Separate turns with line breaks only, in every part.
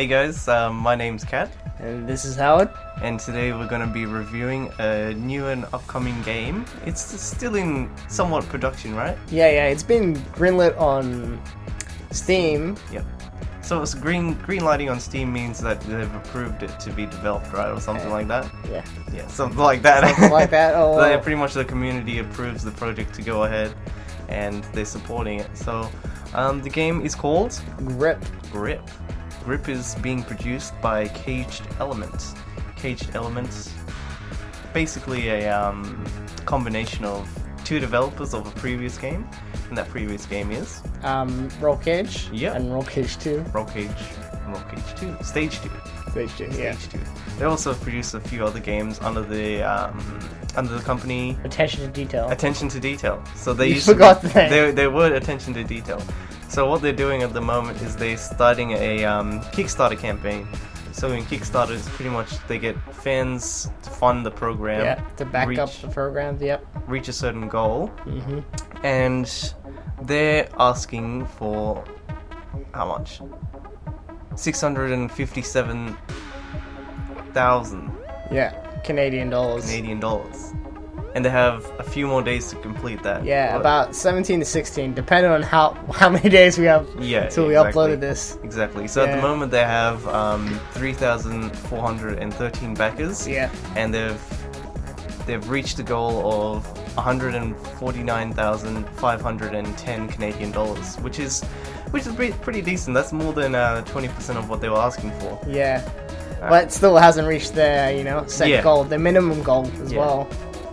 Hey guys, my name's Kat,
And this is Howard.
and today we're going to be reviewing a new and upcoming game. It's still in somewhat production, right?
Yeah, it's been greenlit on Steam.
Yep. So it's green lighting on Steam means that they've approved it to be developed, right, or something like that.
Yeah,
Yeah, something like that.
something like that. Oh,
Pretty much the community approves the project to go ahead, and they're supporting it. So the game is called
Grip.
Grip. Grip is being produced by Caged Elements. Caged Elements, basically a combination of two developers of a previous game, and that previous game is
Roll Cage.
Yep.
And Roll Cage 2.
Roll Cage 2, Stage 2.
Stage 2. Yeah.
Stage 2. They also produce a few other games under the company
Attention to detail.
Attention to Detail. So they
You
used to
forgot the name.
they were Attention to Detail. So what they're doing at the moment is they're starting a Kickstarter campaign. So in Kickstarter, it's pretty much they get fans to fund the program.
Yeah, to back up the program. Yep.
Reach a certain goal,
Mm-hmm.
and they're asking for how much? 657,000
Yeah, Canadian dollars.
Canadian dollars, and they have a few more days to complete that.
Yeah,
What-
about 17 to 16, depending on how many days we have
Yeah,
until we
exactly.
uploaded this.
Exactly. So at
Yeah.
the moment they have 3,413 backers.
Yeah.
And they've reached the goal of 149,510 Canadian dollars, which is pretty decent. That's more than 20% of what they were asking for.
Yeah. But it still hasn't reached their, set
Yeah.
goal, the minimum goal as
Yeah.
well.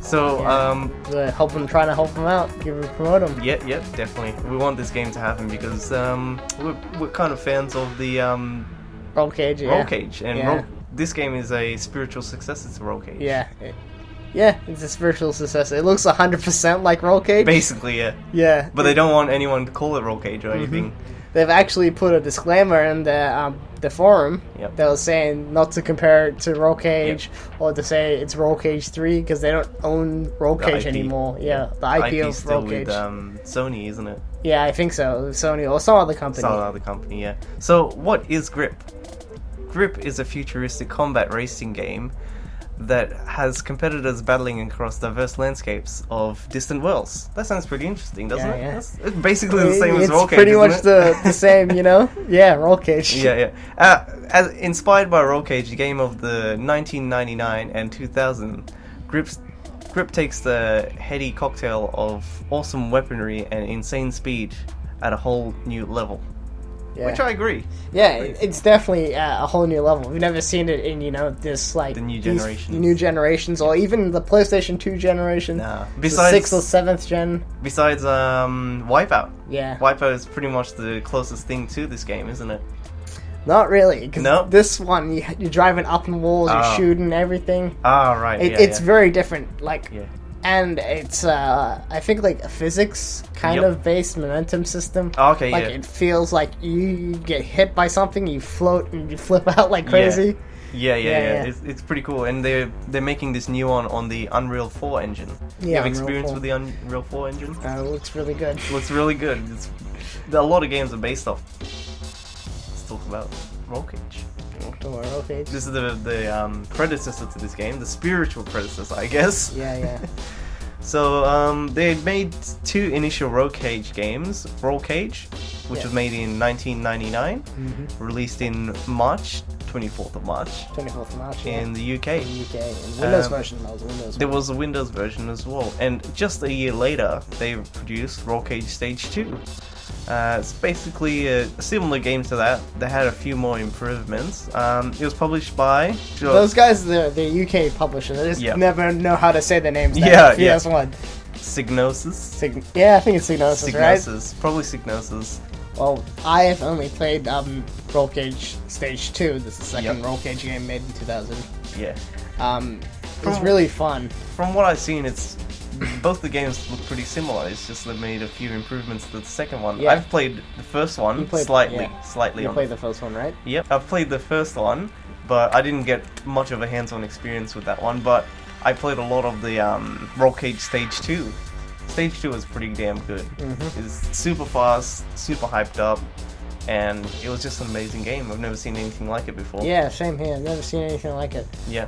So
Yeah. We're trying to help them out, promote them.
yeah, definitely. We want this game to happen because we're kind of fans of the
Roll Cage, yeah.
Roll Cage, and
Yeah.
this game is a spiritual successor to Roll Cage.
Yeah. Yeah, it's a spiritual successor. It looks 100% like Roll Cage.
Basically, yeah.
Yeah.
But they don't want anyone to call it Roll Cage or
Mm-hmm.
anything.
They've actually put a disclaimer in the forum
Yep.
that was saying not to compare it to Roll Cage or to say it's Roll Cage 3 because they don't own Roll
The
Cage
IP.
anymore. Yeah, the IP
IP's
of
still
Roll Cage.
with Sony, isn't it?
Yeah, I think so. Sony or some other company.
Some other company, yeah. So, what is Grip? Grip is a futuristic combat racing game that has competitors battling across diverse landscapes of distant worlds. That sounds pretty interesting, doesn't
Yeah,
it?
yeah.
It's basically the same as Roll Cage,
It's pretty
isn't
much
it?
the same, Yeah, Roll Cage.
Yeah. As inspired by Roll Cage, the game of the 1999 and 2000, Grip takes the heady cocktail of awesome weaponry and insane speed at a whole new level.
Yeah.
Which I agree.
Yeah, it's definitely a whole new level. We've never seen it in, this, like...
The new
these
generations.
New generations, or even the PlayStation 2 generation.
Nah.
The
Besides
6th or 7th gen.
Besides Wipeout.
Yeah.
Wipeout is pretty much the closest thing to this game, isn't it?
Not really, because
No?
this one, you're driving up in walls,
Oh.
you're shooting everything.
Ah, right.
It's very different,
Yeah.
and it's, I think, a physics kind
Yep.
of based momentum system.
Okay,
Like,
yeah.
it feels like you get hit by something, you float, and you flip out like crazy.
Yeah.
Yeah.
It's pretty cool, and they're making this new one on the Unreal 4 engine. You
Yeah,
have
Unreal
experience
4.
with the Unreal 4 engine?
It looks really good.
Looks really good. A lot of games are based off. Let's talk about Roll Cage.
Okay.
This is the predecessor to this game, the spiritual predecessor, I guess.
Yeah.
So they made two initial Roll Cage games. Roll Cage, which
Yeah.
was made in 1999,
Mm-hmm.
released in March, 24th of March,
24th of March, yeah.
in the UK.
In the UK. And Windows version, that was Windows
There
one.
was a Windows version as well, and just a year later, they produced Roll Cage Stage 2. It's basically a similar game to that. They had a few more improvements. It was published by...
Those guys, the UK publisher, they just
Yeah.
never know how to say their names.
Yeah.
PS1.
Psygnosis.
Yeah, I think it's Psygnosis, right?
Psygnosis. Probably Psygnosis.
Well, I have only played Roll Cage Stage 2. This is the second
Yep.
Roll Cage game made in 2000.
Yeah.
It was really fun.
From what I've seen, both the games look pretty similar. It's just they made a few improvements to the second one.
Yeah.
I've played the first one
You played-
slightly.
yeah.
Slightly
You
on
played the first one, right?
Yep, I've played the first one, but I didn't get much of a hands-on experience with that one. But I played a lot of the Roll Cage Stage 2. Stage 2 is pretty damn good.
Mhm.
It's super fast, super hyped up. and it was just an amazing game. I've never seen anything like it before.
Yeah, same here. I've never seen anything like it.
Yeah.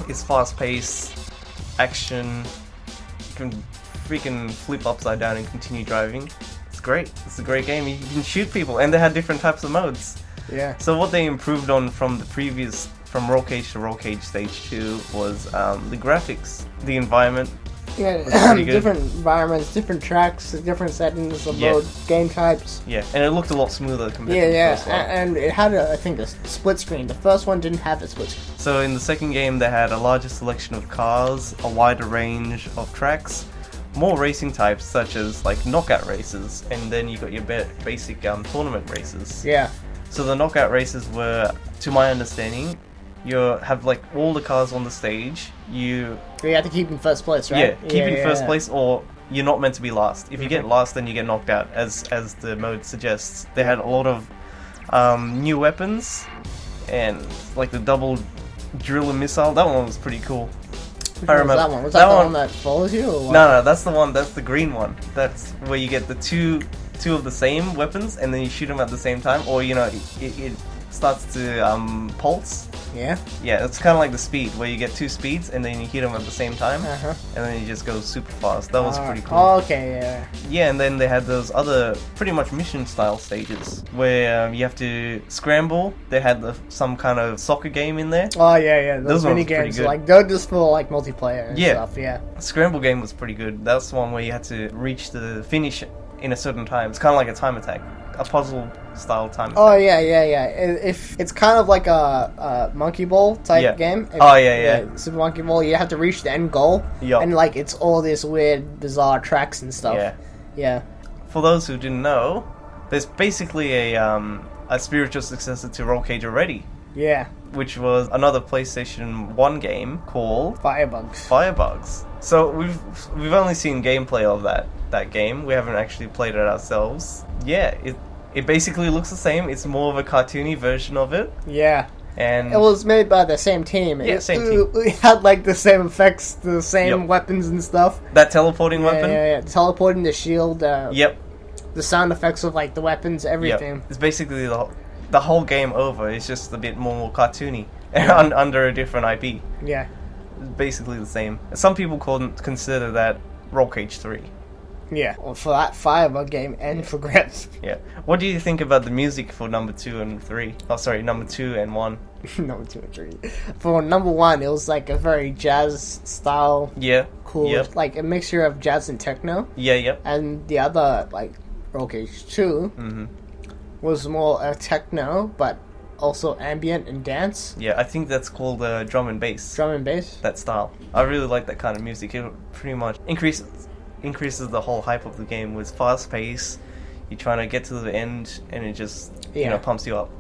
It's fast-paced, action. You can freaking flip upside down and continue driving. It's great. It's a great game. You can shoot people, and they had different types of modes.
Yeah.
So what they improved on from from Roll Cage to Roll Cage Stage 2 was the graphics, the environment.
Yeah,
pretty good.
different environments, different tracks, different settings of
Yeah.
mode, game types.
Yeah, and it looked a lot smoother compared
Yeah,
to the
yeah,
first one.
and it had, I think, a split screen. The first one didn't have a split screen.
So in the second game, they had a larger selection of cars, a wider range of tracks, more racing types such as like knockout races, and then you got your basic tournament races.
Yeah.
So the knockout races were, to my understanding, you have like all the cars on the stage. You
have to keep in first place, right?
keep in first place, or you're not meant to be last. If you get last, then you get knocked out, as the mode suggests. They had a lot of new weapons, and like the double drill and missile. That one was pretty cool.
Which one was that one? Was that the one that follows you, or what?
No, that's the one. That's the green one. That's where you get the two of the same weapons, and then you shoot them at the same time, or it starts to pulse.
Yeah.
Yeah, it's kind of like the speed, where you get two speeds, and then you hit them at the same time,
Uh-huh.
and then you just go super fast. That was pretty cool.
Oh, okay, yeah.
Yeah, and then they had those other pretty much mission-style stages, where you have to scramble. They had some kind of soccer game in there.
Oh, yeah. Those
ones were
mini
pretty
games,
good.
like, they're just for, like, multiplayer and
Yeah.
stuff, yeah.
Scramble game was pretty good. That's the one where you had to reach the finish in a certain time. It's kind of like a time attack. A puzzle-style time attack.
Oh, yeah. If it's kind of like a monkey ball type game.
Yeah.
Super Monkey Ball, you have to reach the end goal.
Yup.
And, like, it's all this weird, bizarre tracks and stuff.
Yeah.
Yeah.
For those who didn't know, there's basically a spiritual successor to Roll Cage already,
Yeah.
which was another PlayStation 1 game called
Firebugs.
Firebugs. So we've only seen gameplay of that game. We haven't actually played it ourselves. Yeah, it basically looks the same. It's more of a cartoony version of it,
Yeah.
and
It was made by the same team.
Yeah, same team.
It had, like, the same effects, the same
Yep.
weapons and stuff.
that teleporting weapon.
Yeah. Teleporting the shield,
Yep.
the sound effects of, like, the weapons,
Yep.
everything.
It's basically the whole game over. It's just a bit more cartoony under a different IP.
Yeah.
It's basically the same. Some people consider that Roll Cage 3.
Yeah. Well, for that Firebug game and for Grips.
Yeah. What do you think about the music for number 2 and 3? Oh, sorry, number 2 and 1.
Number 2 and 3. For number 1, it was, like, a very jazz style,
Yeah.
cool,
Yep.
like, a mixture of jazz and techno.
Yeah, yep.
And the other, like, Roll Cage 2 was more techno, but also ambient and dance.
Yeah, I think that's called drum and bass.
Drum and bass.
That style. I really like that kind of music. It pretty much increases the whole hype of the game with fast pace. You're trying to get to the end, and it just pumps you up.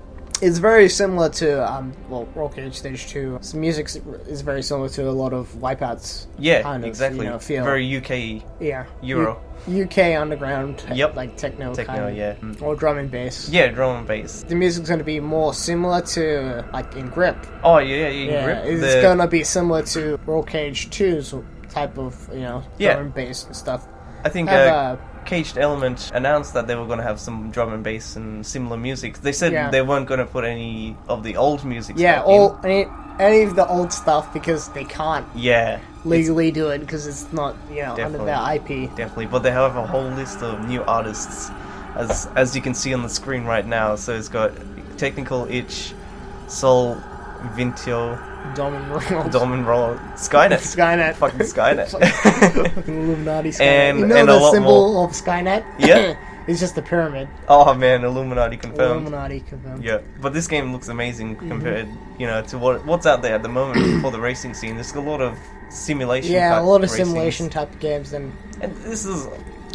It's very similar to Roll Cage Stage 2. The music is very similar to a lot of Wipeouts.
Yeah,
kind of,
exactly.
Feel.
Very UK
Yeah.
Euro.
UK underground.
Yep.
Like techno.
Techno,
kind of,
yeah.
Or drum and bass.
Yeah, drum and bass.
The music's going to be more similar to like in Grip.
Oh yeah, you can grip.
It's going to be similar to Roll Cage 2's type of drum and bass and stuff.
I think Caged Element announced that they were going to have some drum and bass and similar music. They said they weren't going to put any of the old music.
Yeah, any of the old stuff because they can't legally do it because it's not under their IP.
Definitely, but they have a whole list of new artists, as you can see on the screen right now. So it's got Technical Itch, Soul, Vintio, Dominroll, Skynet. Fucking Skynet.
Fucking Illuminati Skynet.
And
you know
and
the
a lot
symbol
more.
of Skynet?
Yeah.
It's just a pyramid.
Oh man, Illuminati confirmed.
Illuminati confirmed.
Yeah, but this game looks amazing compared, to what's out there at the moment for the racing scene. There's a lot of simulation.
Yeah, a lot of
racings.
simulation type of games, and
it's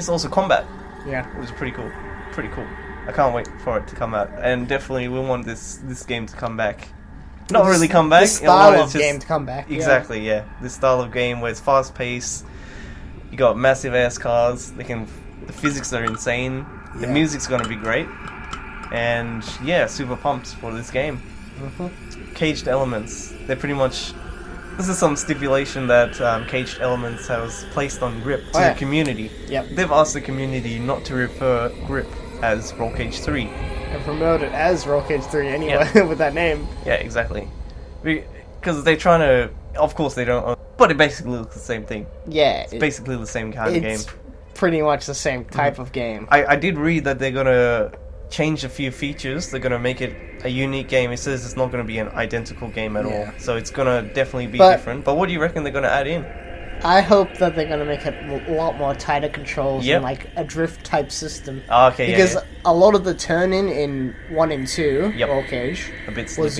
also combat.
Yeah,
it was pretty cool. Pretty cool. I can't wait for it to come out, and definitely we want this game to come back. Not really come back.
This style of game to come back.
Exactly. Yeah, this style of game where it's fast paced. You got massive ass cars. The physics are insane. The music's gonna be great, and super pumped for this game. Caged Elements. They're pretty much. This is some stipulation that Caged Elements has placed on Grip to the community.
Yep.
They've asked the community not to refer Grip as Roll Cage 3.
And promoted as Roll Cage 3 anyway, with that name.
Yeah, exactly. Because they're trying to... Of course they don't own... But it basically looks the same thing.
Yeah.
It's basically the same kind of game.
It's pretty much the same type of game.
I did read that they're going to change a few features. They're going to make it a unique game. It says it's not going to be an identical game at all. So it's going to definitely be different. But what do you reckon they're going to add in?
I hope that they're going to make it a lot more tighter controls and like a drift type system.
Okay,
because a lot of the turning in 1 and 2 Roll Cage
a bit
was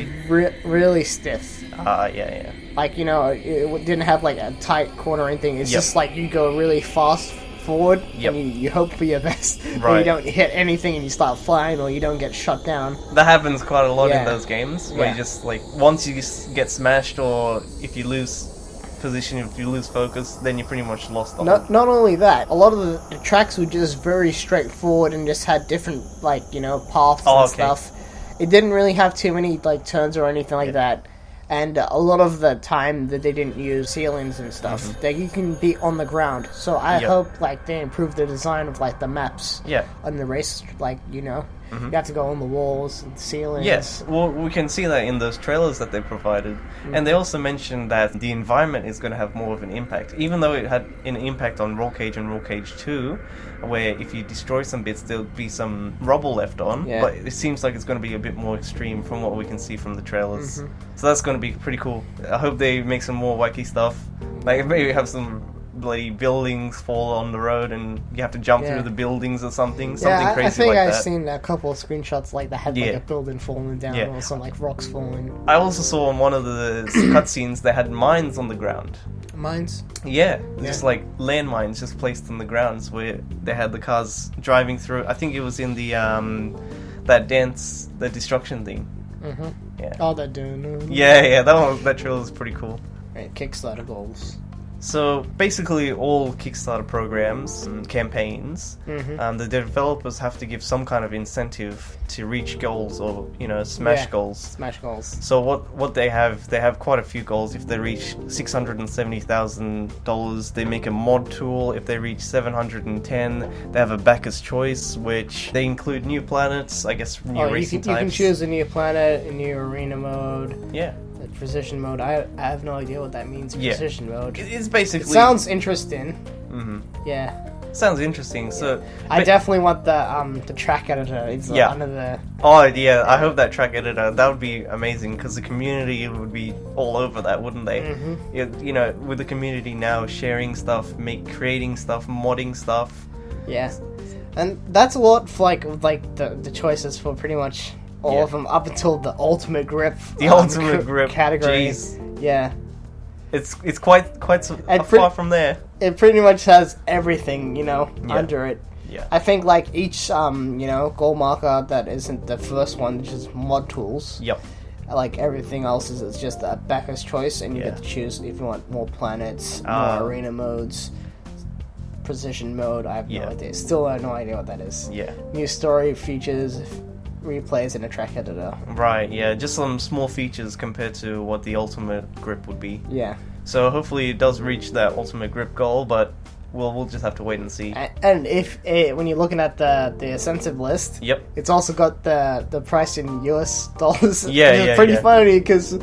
really stiff.
Yeah.
Like, you know, it didn't have like a tight corner or anything. It's just like you go really fast forward and you hope for your best. Right. You don't hit anything and you start flying, or you don't get shot down.
That happens quite a lot in those games, where you just like, once you get smashed, or if you lose position, if you lose focus, then you pretty much lost the whole...
Not only that, a lot of the tracks were just very straightforward and just had different, like, you know, paths and stuff. It didn't really have too many like turns or anything like that. And a lot of the time that they didn't use ceilings and stuff, that you can be on the ground. So I hope like they improve the design of like the maps on the race, like, you know. You have to go on the walls and ceilings.
Yes, well, we can see that in those trailers that they provided. And they also mentioned that the environment is going to have more of an impact. Even though it had an impact on Roll Cage and Roll Cage 2, where if you destroy some bits, there'll be some rubble left on. But it seems like it's going to be a bit more extreme from what we can see from the trailers. So that's going to be pretty cool. I hope they make some more wacky stuff. Like, maybe have some bloody buildings fall on the road and you have to jump through the buildings or something crazy like that.
I think I've seen a couple of screenshots like that had like a building falling down or some like rocks falling.
I also saw on one of the cutscenes they had mines on the ground.
Mines?
Yeah, just like landmines just placed on the grounds where they had the cars driving through. I think it was in the that dance, the destruction thing. Yeah.
Oh, that dude.
Yeah, that trailer was pretty cool.
Right, Kickstarter goals.
So basically all Kickstarter programs and campaigns, the developers have to give some kind of incentive to reach goals, or, you know, smash goals.
Smash goals.
So what they have quite a few goals. If they reach $670,000, they make a mod tool. If they reach 710, they have a backer's choice, which they include new planets, I guess new racing types.
You can choose a new planet, a new arena mode.
Yeah.
Precision mode. I have no idea what that means. Precision mode.
It's basically...
It sounds interesting. Yeah.
Sounds interesting. So
I definitely want the track editor. It's under the...
Oh yeah, I hope that track editor. That would be amazing, because the community would be all over that, wouldn't they? You know, with the community now sharing stuff, creating stuff, modding stuff.
Yeah, and that's a lot for like the choices for pretty much all of them up until the ultimate grip.
The ultimate grip
category.
Jeez.
Yeah.
It's quite far from there.
It pretty much has everything, you know, under it.
Yeah.
I think like each you know, goal marker that isn't the first one, which is mod tools.
Yep.
Like everything else is just a backer's choice, and you get to choose if you want more planets, more arena modes, precision mode. I have no idea. Still have no idea what that is.
Yeah.
New story features, replays, and a track editor.
Right, yeah, just some small features compared to what the ultimate grip would be.
Yeah.
So hopefully it does reach that ultimate grip goal, but we'll just have to wait and see.
And if when you're looking at the incentive list, it's also got the price in US dollars. It's pretty funny, because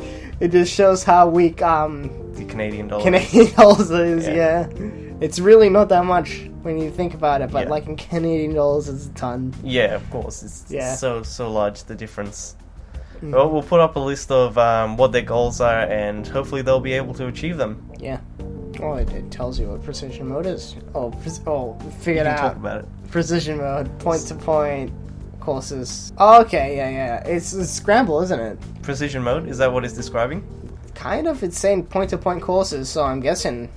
it just shows how weak the
Canadian dollar
is. Yeah. It's really not that much when you think about it, but like in Canadian dollars, it's a ton.
Yeah, of course. It's so large, the difference. Well, we'll put up a list of what their goals are, and hopefully they'll be able to achieve them.
Yeah. Oh, it tells you what precision mode is. Figure it out.
Talk about it.
Precision mode, point-to-point courses. Oh, okay, yeah. It's scramble, isn't it?
Precision mode? Is that what it's describing?
Kind of. It's saying point-to-point courses, so I'm guessing...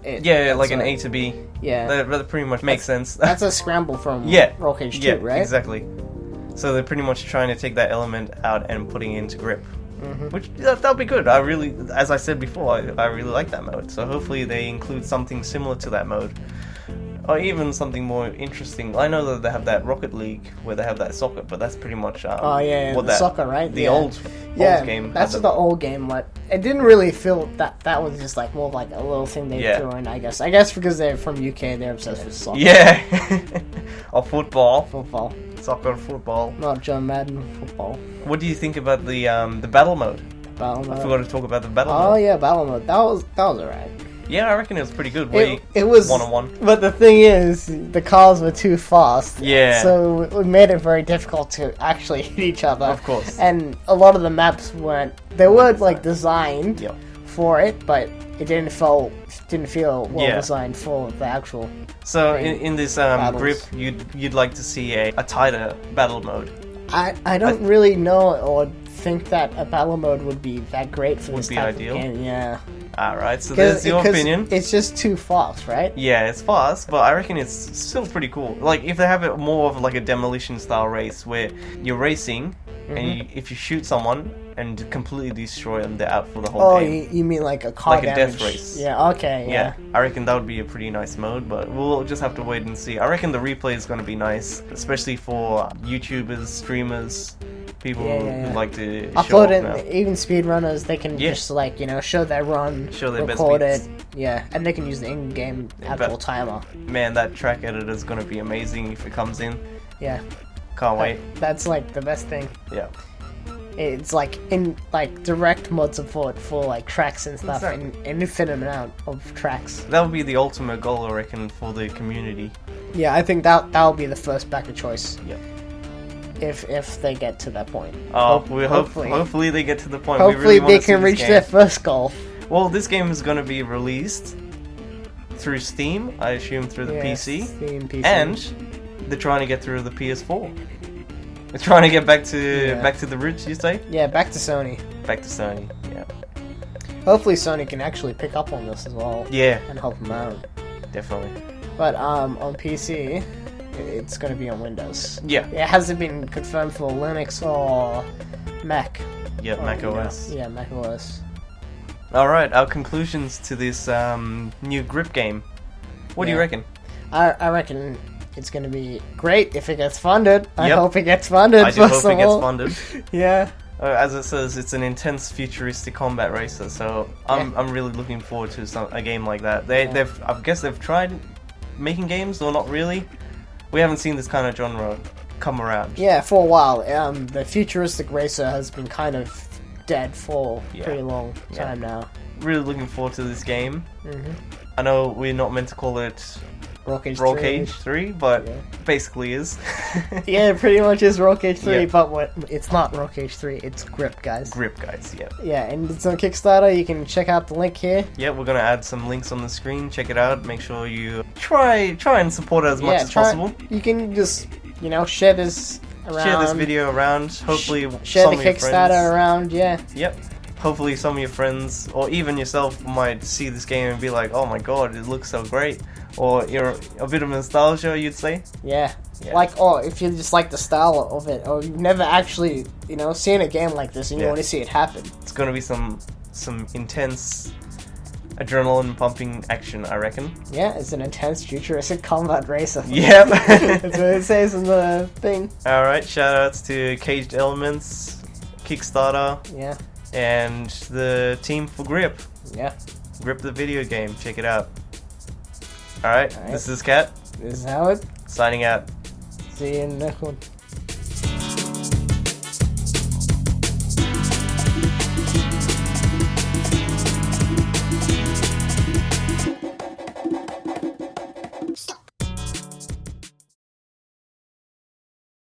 like an A to B.
Yeah.
That pretty much makes sense.
That's a scramble from Roll Cage 2, right?
Exactly. So they're pretty much trying to take that element out and putting it into grip. Which, that'll be good. As I said before, I really like that mode. So hopefully they include something similar to that mode. Or even something more interesting. I know that they have that Rocket League where they have that soccer, but that's pretty much
soccer, right?
The old game.
That's the old game, but it didn't really feel that was just like more like a little thing they threw in, I guess. I guess because they're from UK, they're obsessed with soccer.
Yeah. Or football. soccer, football.
Not John Madden football.
What do you think about the battle mode?
Battle mode.
I forgot to talk about the battle mode.
Oh yeah, battle mode. That was alright.
Yeah, I reckon it was pretty good.
It was
1-on-1.
But the thing is, the cars were too fast.
Yeah.
So it made it very difficult to actually hit each other.
Of course.
And a lot of the maps weren't. They were like designed
Yep.
for it, but it didn't feel well
Yeah.
designed for the actual.
So
thing.
in this
Battles.
grip, you'd like to see a tighter battle mode.
I don't really know or think that a battle mode would be that great for this
be
type
ideal?
of game. Yeah.
Alright, so there's your
'cause
opinion.
It's just too fast, right?
Yeah, it's fast, but I reckon it's still pretty cool. Like, if they have it more of like a demolition style race where you're racing, and if you shoot someone and completely destroy them, they're out for the whole
Oh,
game.
you mean like a car
Like a
damage?
death race.
Yeah. Okay.
Yeah, I reckon that would be a pretty nice mode, but we'll just have to wait and see. I reckon the replay is going to be nice, especially for YouTubers, streamers, people
Yeah.
who like to show
Upload
off
it.
now.
Even speedrunners, they can
Yeah.
just like show their run,
Show their best
record it.
beats.
Yeah, and they can use the in-game
Yeah,
actual
but-
timer.
Man, that track editor is going to be amazing if it comes in.
Yeah.
Can't wait.
That's like the best thing.
Yeah.
It's like direct mod support for like tracks and stuff,
Exactly.
and infinite amount of tracks.
That would be the ultimate goal, I reckon, for the community.
Yeah, I think that will be the first backer choice.
Yep.
If they get to that point.
Oh,
Hopefully.
hopefully they get to the point.
Hopefully
we really
they
wanna see
can
this
reach
game.
their first goal.
Well, this game is going to be released through Steam, I assume through the
Yeah,
PC,
Steam, PC.
and they're trying to get through the PS4. They're trying to get back to
Yeah.
the roots, you say?
Yeah, back to Sony.
Back to Sony. Yeah.
Hopefully Sony can actually pick up on this as well
Yeah,
and help them out.
definitely.
But on PC, it's going to be on Windows.
Yeah.
It hasn't been confirmed for Linux or Mac.
Yeah, Mac OS.
Yeah, Mac OS.
All right, our conclusions to this new grip game. What do you
Yeah.
reckon?
I reckon it's going to be great if it gets funded. I
Yep.
hope it gets funded.
I do hope
first
it
of
gets
all.
funded.
Yeah.
As it says, it's an intense futuristic combat racer, so I'm really looking forward to a game like that. I guess they've tried making games, or not really. We haven't seen this kind of genre come around.
Yeah, for a while. The futuristic racer has been kind of dead for a
Yeah.
pretty long time now.
Really looking forward to this game.
Mm-hmm.
I know we're not meant to call it
Roll Cage
Roll
3.
Cage 3, but
Yeah.
basically is.
Yeah, it pretty much is Roll Cage 3,
Yeah.
but it's not Roll Cage 3, it's Grip, guys.
Grip, guys, yeah.
Yeah, and it's on Kickstarter. You can check out the link here.
Yeah, we're gonna add some links on the screen. Check it out. Make sure you try and support it as much as possible.
You can just, share this around.
Share this video around. Hopefully,
Share
some
the
of your
Kickstarter
friends.
around, yeah.
Yep. Hopefully, some of your friends or even yourself might see this game and be like, "Oh my god, it looks so great!" Or you're a bit of nostalgia, you'd say.
Yeah.
Yeah.
Like, or if you just like the style of it, or you've never actually, seen a game like this and you
Yeah.
want to see it happen.
It's gonna be some intense, adrenaline pumping action, I reckon.
Yeah, it's an intense futuristic combat racer.
Yep.
That's what it says in the thing.
All right. Shoutouts to Caged Elements, Kickstarter,
Yeah.
and the team for Grip.
Yeah.
Grip the video game. Check it out. All right.
All right.
This is Kat
This is how it.
signing out.
See you in the next one.